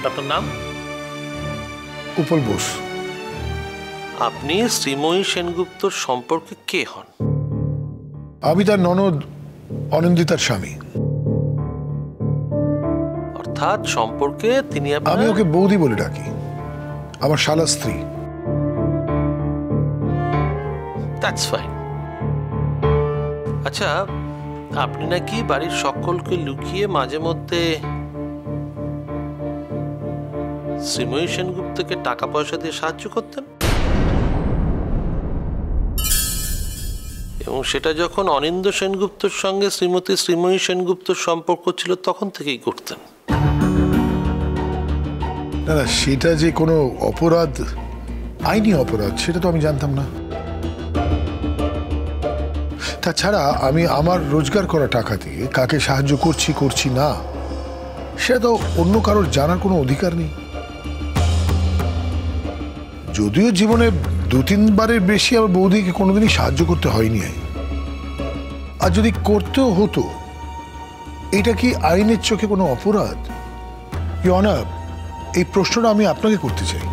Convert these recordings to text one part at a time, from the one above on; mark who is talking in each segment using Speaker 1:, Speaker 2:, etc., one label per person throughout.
Speaker 1: আপনার নাম?
Speaker 2: উপল বোস।
Speaker 1: আপনি শ্রীময়ী সেনগুপ্তর সম্পর্কে কে হন?
Speaker 2: আমি তার ননদ অনিন্দিতার স্বামী।
Speaker 1: অর্থাৎ সম্পর্কে তিনি
Speaker 2: আমি ওকে বৌদি বলে ডাকি, আমার শালা স্ত্রী।
Speaker 1: That's fine. আচ্ছা, আপনি নাকি বাড়ির সকলকে লুকিয়ে মাঝে মধ্যে শ্রীময়ী সেনগুপ্তকে টাকা পয়সা দিয়ে সাহায্য করতেন, এবং সেটা যখন অনিন্দ্য সেনগুপ্তর সঙ্গে শ্রীমতী শ্রীময়ী সেনগুপ্তর সম্পর্ক ছিল তখন থেকেই করতেন।
Speaker 2: না না, সেটা যে কোনো অপরাধ, আইনি অপরাধ, সেটা তো আমি জানতাম না। তাছাড়া আমি আমার রোজগার করা টাকা দিয়ে কাকে সাহায্য করছি না, সেটা তো অন্য কারোর জানার কোনো অধিকার নেই। যদিও জীবনে 2-3বারের বেশি আমার বৌদিকে কোনোদিনই সাহায্য করতে হয়নি, আর যদি করতেও হতো, এটা কি আইনের চোখে কোনো অপরাধ? ইয়নার, এই প্রশ্নটা আমি আপনাকে করতে চাই।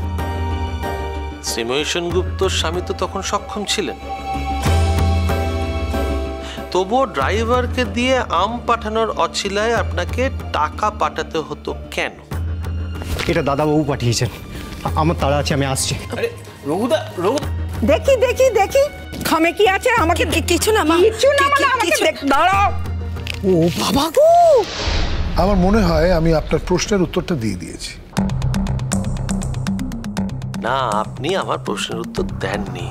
Speaker 1: শ্রীময়ী সেনগুপ্তর স্বামী তো তখন সক্ষম ছিলেন, তবুও ড্রাইভারকে দিয়ে আম পাঠানোর অছিলায় আপনাকে টাকা পাঠাতে হতো কেন?
Speaker 3: এটা দাদাবাবু পাঠিয়েছেন, আমার তাড়া আছে, আমি আসছি।
Speaker 1: আরে রঘুদা,
Speaker 4: দেখি দেখি দেখি খামে কি আছে, আমাকে কিছু না মা, কিছু না মানে আমাকে দেখ। দাঁড়াও। ও বাবা গো,
Speaker 2: আমার মনে হয় আমি আপনার প্রশ্নের উত্তরটা দিয়ে দিয়েছি।
Speaker 1: না, আপনি আমার প্রশ্নের উত্তর দেননি।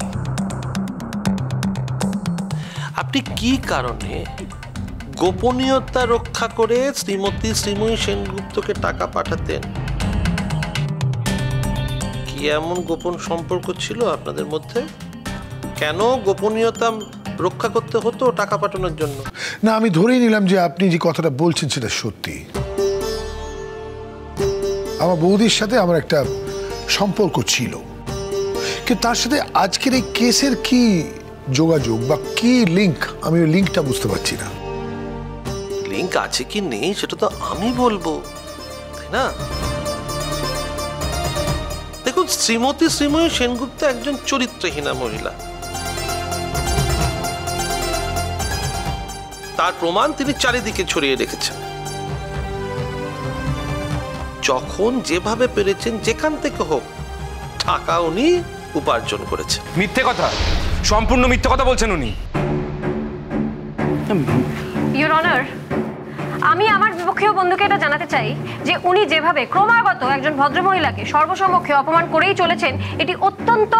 Speaker 1: আপনি কি কারণে গোপনীয়তা রক্ষা করে শ্রীমতী শ্রীময়ী সেনগুপ্তকে টাকা পাঠাতেন? কি এমন গোপন সম্পর্ক ছিল আপনাদের মধ্যে? কেন গোপনীয়তা রক্ষা করতে হতো টাকা পাঠানোর জন্য?
Speaker 2: না, আমি ধরেই নিলাম যে আপনি যে কথাটা বলছেন সেটা সত্যি। আমার বৌদির সাথে আমার একটা সম্পর্ক ছিল, কিন্তু তার সাথে আজকের এই কেসের কি যোগাযোগ বা কি লিঙ্ক, আমি ওই লিঙ্কটা বুঝতে পারছি না।
Speaker 1: লিঙ্ক আছে কি নেই সেটা তো আমি বলবো, তাই না? দেখুন, শ্রীমতী শ্রীময়ী সেনগুপ্ত একজন চরিত্রহীনা মহিলা। তার প্রমাণ তিনি চারিদিকে ছড়িয়ে রেখেছেন। যখন যেভাবে পেরেছেন, যেখান থেকে হোক, টাকা উনি উপার্জন করেছেন।
Speaker 5: মিথ্যে কথা, সম্পূর্ণ মিথ্যে কথা বলছেন উনি।
Speaker 6: ইওর অনার, আমি আমার বিপক্ষীয় বন্ধুকে এটা জানাতে চাই যে উনি যেভাবে ক্রমাগত একজন ভদ্রমহিলাকে সর্বসমক্ষে অপমান করেই চলেছেন, এটি অত্যন্ত,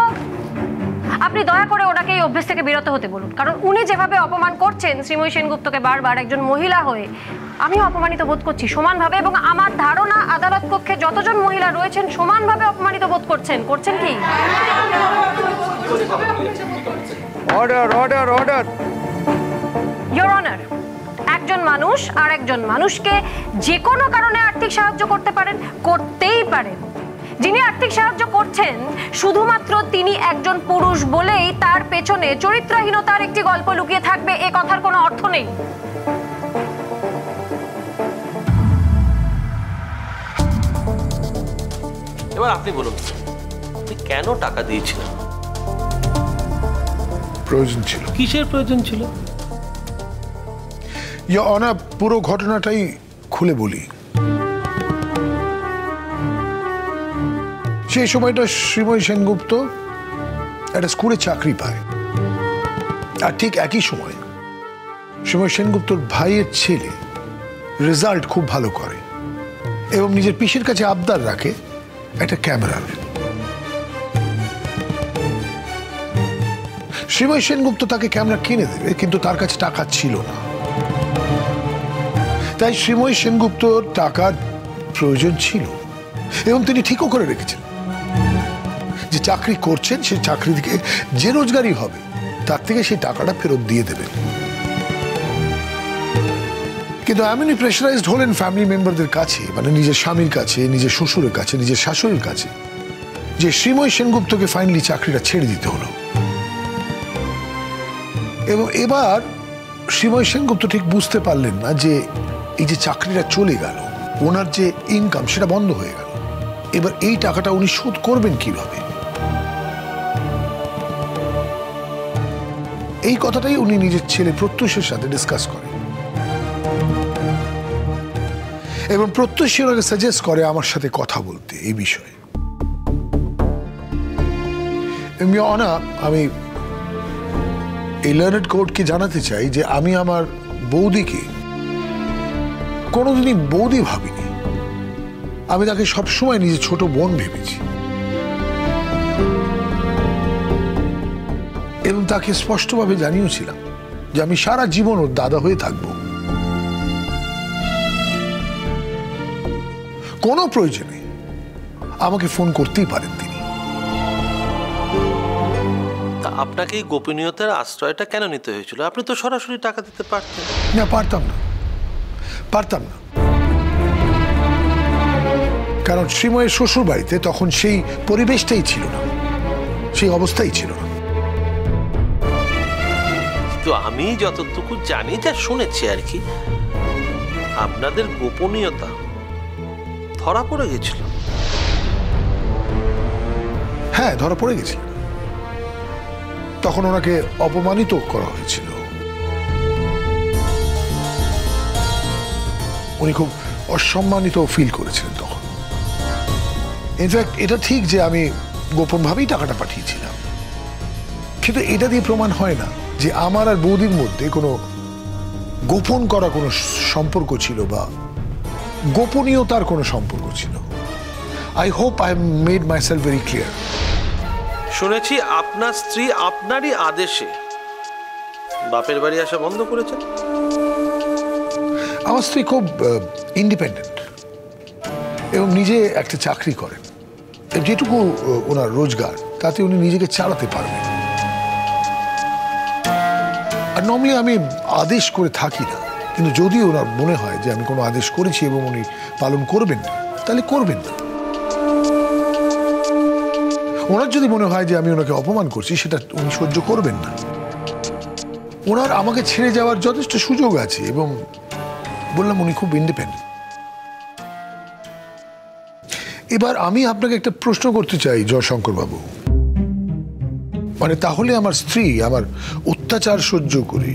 Speaker 6: আপনি দয়া করে ওনাকে এই অভ্যেস থেকে বিরত হতে বলুন। কারণ উনি যেভাবে অপমান করছেন শ্রীময়ী সেনগুপ্তকে বারবার, একজন মহিলা হয়ে আমিও অপমানিত বোধ করছি সমানভাবে, এবং আমার ধারণা আদালত কক্ষে যতজন মহিলা রয়েছেন সমানভাবে অপমানিত বোধ করছেন কি?
Speaker 5: Order order order.
Speaker 6: Your honour, একজন মানুষ আর একজন মানুষকে যে কোনো কারণে আর্থিক সাহায্য করতে পারেন, করতেই পারেন। যিনি আর্থিক সাহায্য করছেন শুধুমাত্র তিনি একজন পুরুষ বলেই তার পেছনে চরিত্রহীনতার একটি গল্প লুকিয়ে থাকবে, এ কথার কোনো অর্থ নেই।
Speaker 1: এবার আপনি বলুন, আপনি কেন টাকা দিয়েছিলেন?
Speaker 2: প্রয়োজন ছিল।
Speaker 1: কিসের প্রয়োজন ছিল?
Speaker 2: পুরো ঘটনাটাই খুলে বলি। সেই সময়টা শ্রীময়ী সেনগুপ্ত একটা স্কুলে চাকরি পায়, আর ঠিক একই সময় শ্রীময়ী সেনগুপ্তর ভাইয়ের ছেলে রেজাল্ট খুব ভালো করে এবং নিজের পিসের কাছে আবদার রাখে একটা ক্যামেরার। শ্রীময়ী সেনগুপ্ত তাকে ক্যামেরা কিনে দেবে, কিন্তু তার কাছে টাকা ছিল না। তাই শ্রীময়ী সেনগুপ্তর টাকার প্রয়োজন ছিল, এবং তিনি ঠিকও করে রেখেছেন যে চাকরি করছেন, সেই চাকরি থেকে যে রোজগারই হবে তার থেকে সেই টাকাটা ফেরত দিয়ে দেবেন। কিন্তু এমনই প্রেশারাইজড হলেন ফ্যামিলি মেম্বারদের কাছে, মানে নিজের স্বামীর কাছে, নিজের শ্বশুরের কাছে, নিজের শাশুড়ির কাছে, যে শ্রীময়ী সেনগুপ্তকে ফাইনালি চাকরিটা ছেড়ে দিতে হলো। এবং এবার শ্রীময়ী সেনগুপ্ত ঠিক বুঝতে পারলেন না যে এই যে চাকরিটা চলে গেল, ওনার যে ইনকাম সেটা বন্ধ হয়ে গেল। এবার এই টাকাটা উনি শোধ করবেন কিভাবে, এই কথাটাই উনি নিজের ছেলে প্রত্যুষের সাথে ডিসকাস করেন এবং প্রত্যুষ ওনাকে সাজেস্ট করে আমার সাথে কথা বলতে এই বিষয়ে। আমি এই লার্নেড কোর্টকে জানাতে চাই যে আমি আমার বৌদিকে কোনোদিনই বৌদি ভাবিনি, আমি তাকে সবসময় নিজের ছোট বোন ভেবেছি এবং তাকে স্পষ্টভাবে জানিয়েছিলাম যে আমি সারা জীবন ওর দাদা হয়ে থাকব। কোনো প্রয়োজনে আমাকে ফোন করতেই পারেন তিনি।
Speaker 1: তা আপনাকে এই গোপনীয়তার আশ্রয়টা কেন নিতে হয়েছিল? আপনি তো সরাসরি টাকা দিতে পারতেন।
Speaker 2: না, পারতাম না, কারণ শ্রীময়ের শ্বশুর বাড়িতে তখন সেই পরিবেশটাই ছিল না, সেই অবস্থাই ছিল না।
Speaker 1: তো আমি যতটুকু জানি, যা শুনেছি আর কি, আপনাদের গোপনীয়তা ধরা পড়ে গেছিল।
Speaker 2: হ্যাঁ, ধরা পড়ে গেছিল। তখন ওনাকে অপমানিত করা হয়েছিল, উনি খুব অসম্মানিত ফিল করেছিলেন তখন। ইনফ্যাক্ট এটা ঠিক যে আমি গোপনভাবেই টাকাটা পাঠিয়েছিলাম, কিন্তু এটা দিয়ে প্রমাণ হয় না যে আমার আর বৌদির মধ্যে কোনো গোপন করা কোনো সম্পর্ক ছিল বা গোপনীয়তার কোনো সম্পর্ক ছিল। I hope I have made myself very clear.
Speaker 1: শুনেছি আপনার স্ত্রী আপনারই আদেশে বাপের বাড়ি আসা বন্ধ করেছেন।
Speaker 2: আমার স্ত্রী খুব ইন্ডিপেন্ডেন্ট এবং নিজে একটা চাকরি করেন, যেটুকু ওনার রোজগার তাতে উনি নিজেকে চালাতে পারবেন। আর নর্মালি আমি আদেশ করে থাকি না, কিন্তু যদি ওনার মনে হয় যে আমি কোনো আদেশ করেছি এবং উনি পালন করবেন না, তাহলে করবেন না। ওনার যদি মনে হয় যে আমি ওনাকে অপমান করছি, সেটা উনি সহ্য করবেন না। ওনার আমাকে ছেড়ে যাওয়ার যথেষ্ট সুযোগ আছে এবং বললাম উনি খুব ইন্ডিপেন্ডেন্ট। এবার আমি আপনাকে একটা প্রশ্ন করতে চাই জয়শঙ্কর বাবু, মানে তাহলে আমার স্ত্রী আমার অত্যাচার সহ্য করে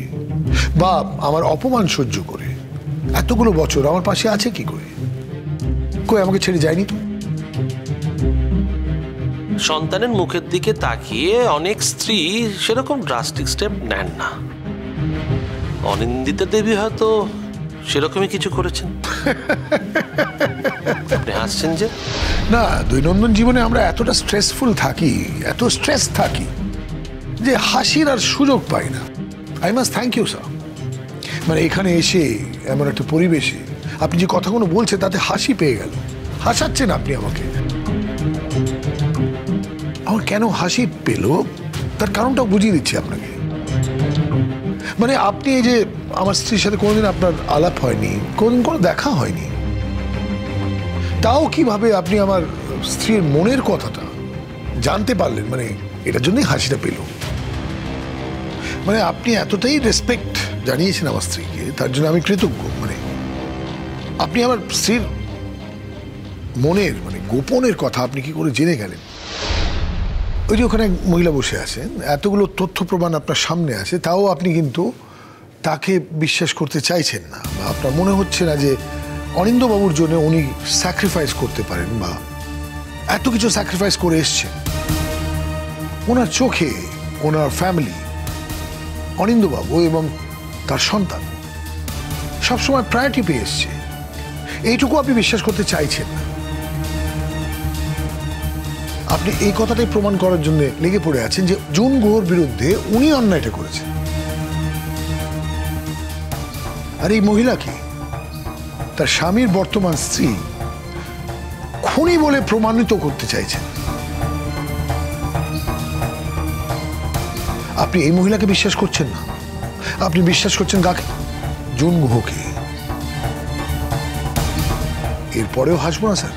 Speaker 2: বা আমার অপমান সহ্য করে এতগুলো বছর আমার পাশে আছে কি করে? কই আমাকে ছেড়ে যায়নি তো।
Speaker 1: সন্তানের মুখের দিকে তাকিয়ে অনেক স্ত্রী সেরকম ড্রাস্টিক স্টেপ নেন না। অনিন্দিতা দেবী হয়তো সেরকমই কিছু করেছেন। আপনি হাসছেন যে?
Speaker 2: না, দৈনন্দিন জীবনে আমরা এতটা স্ট্রেসফুল থাকি, এত স্ট্রেস থাকি যে হাসির আর সুযোগ পাই না। I must thank you sir, মানে এখানে এসে এমন একটা পরিবেশে আপনি যে কথাগুলো বলছেন তাতে হাসি পেয়ে গেল। হাসাচ্ছেন আপনি আমাকে। আমার কেন হাসি পেল তার কারণটাও বুঝিয়ে দিচ্ছি আপনাকে। মানে আপনি এই যে আমার স্ত্রীর সাথে কোনোদিন আপনার আলাপ হয়নি, কোনোদিন কোনো দেখা হয়নি, তাও কিভাবে আপনি আমার স্ত্রীর মনের কথাটা জানতে পারলেন, মানে এটার জন্যই হাসিটা পেল। মানে আপনি এতটাই রেসপেক্ট জানিয়েছেন আমার স্ত্রীকে, তার জন্য আমি কৃতজ্ঞ। মানে আপনি আমার স্ত্রীর মনের মানে গোপনের কথা আপনি কি করে জেনে গেলেন? ওই যে ওখানে এক মহিলা বসে আছেন, এতগুলো তথ্য প্রমাণ আপনার সামনে আছে, তাও আপনি কিন্তু তাকে বিশ্বাস করতে চাইছেন না, বা আপনার মনে হচ্ছে না যে অনিন্দ্যবাবুর জন্য উনি স্যাক্রিফাইস করতে পারেন বা এত কিছু স্যাক্রিফাইস করে এসছেন। ওনার চোখে ওনার ফ্যামিলি, অনিন্দ্যবাবু এবং তার সন্তান সবসময় প্রায়োরিটি পেয়ে এসছে, এইটুকু আপনি বিশ্বাস করতে চাইছেন না। আপনি এই কথাটাই প্রমাণ করার জন্য লেগে পড়ে আছেন যে জুন গুহর বিরুদ্ধে উনি অন্যায়টা করেছেন। আর এই মহিলাকে তার স্বামীর বর্তমান স্ত্রী খুনি বলে প্রমাণিত করতে চাইছেন। আপনি এই মহিলাকে বিশ্বাস করছেন না, আপনি বিশ্বাস করছেন কাকে? জুন গুহকে। এরপরেও হাসবো না স্যার।